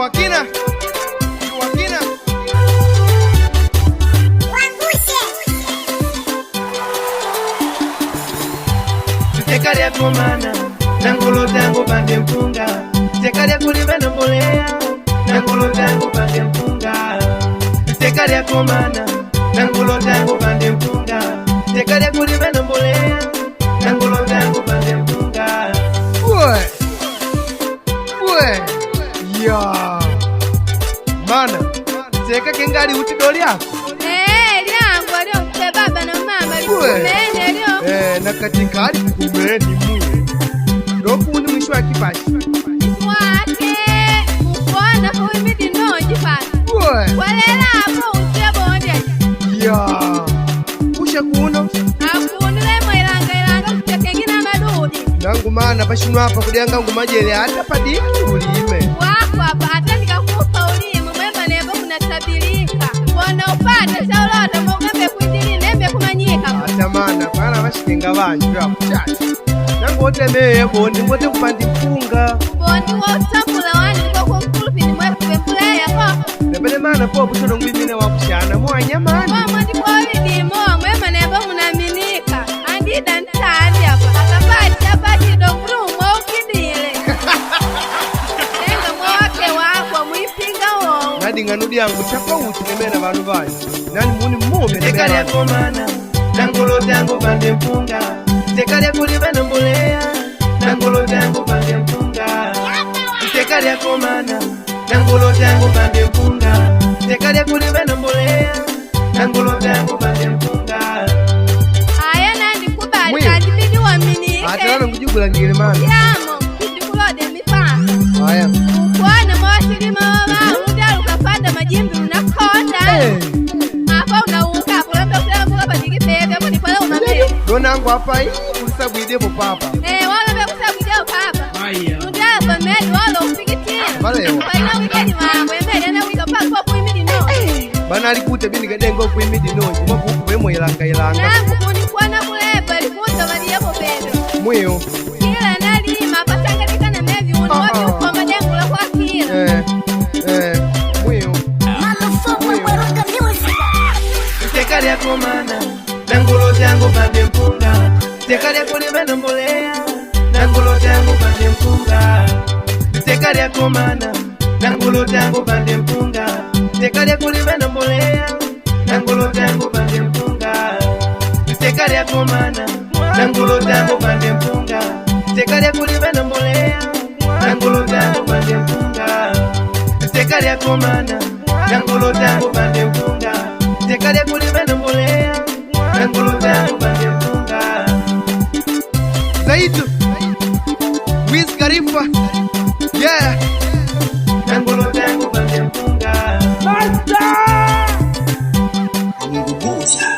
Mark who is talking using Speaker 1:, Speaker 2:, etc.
Speaker 1: Wakina Tekalia komana Nangolo tango pande mpunga Tekalia kulibana mbolea Nangolo tango pande mpunga Tekalia komana Nangolo tango pande mpunga Tekalia kulibana mbolea Nangolo tango pande mpunga Ya Mana Teka kengali utidoli yako
Speaker 2: liangu alio mpe baba na mama likumene lio
Speaker 1: nakatikali kumeni mwe Lokuni mwisho wa kipashi
Speaker 2: Mwake Mkona huimidi noji pasi Walela hapo utebonde
Speaker 1: Ya Kusha kuno
Speaker 2: Akunile mwelanga kutekengina madudi
Speaker 1: Nangu mana pashinu hapa kudianga ngumajele hata padiki ulime
Speaker 2: Wako hapa hata nikakupa ulime Mwema nebo kunatabilika Wana upate saulota mwagambe kuindili nembe kumanyika
Speaker 1: Hata mana para washikenga wanju ya kuchachi Nangu wote meye bondi mwote kupandi mpunga
Speaker 2: Bondi wotambula wani niko kumkulupi ni mwere kubembula yako
Speaker 1: Nebele mana po butono ngwimine wakushana mwa nyamani
Speaker 2: Mwa ndi kwa ulidimo mwema nebo munaminika Andida ntandi hapa Akapati dogru mwa ukidile Tenga mwake wako mwipinga wao
Speaker 1: Nadi nganudi yangu chapa uti nemena vanu vanyu Nani muni mume Teka lya komana Nangolo tango pande mpunga Teka lya kulibana mbolea Nangolo tango pande mpunga Teka lya komana Nangolo tango pande mpunga Teka lya kulibana mbolea Nangolo tango pande mpunga
Speaker 2: Aya nandi kubali kadibidi wa minike
Speaker 1: Atalana kujugula ngile mana
Speaker 2: Yamo kujikulode mipana
Speaker 1: Aya
Speaker 2: Ukwana mwasili mawa Mudalu kapanda majimbi unakonda Hapa unauka kulamba kulamu badiki pebe Mwani pala umamele
Speaker 1: Donangu hapa hii Kulisabu idepo papa
Speaker 2: wala bekusabu ideo papa Mudalu pamedi wala upikitia
Speaker 1: Valeo
Speaker 2: Waina wikeni wangu Emeli ana wika pako kuimidi no
Speaker 1: Bana alikute bini gadengo kuimidi noji Mwaku ukuwemo ilanga
Speaker 2: Nangu kunikuwana kulepa Likuta waliyapo pebe
Speaker 1: Mweo
Speaker 2: Kila nalima Pasangatika na mevi Unuwati ukwa madengula kwa kila
Speaker 1: Mweo Teka lya komana Nangolo tango pande mpunga Teka lya kulibana mbolea Nangolo tango pande mpunga Teka lya komana Nangolo tango pande mpunga Teka lya kulibana mbolea Nangolo tango pande mpunga Teka lya komana Nangolo tango pande mpunga Teka lya kulibana mbolea Nangolo tango pande mpunga Teka lya komana Nangolo tango pande mpunga Teka lya kulibana mbolea Nangolo tango pande mpunga Zaitu Wiz Khalifa Yeah Nangolo tango pande mpunga Basta Nguguza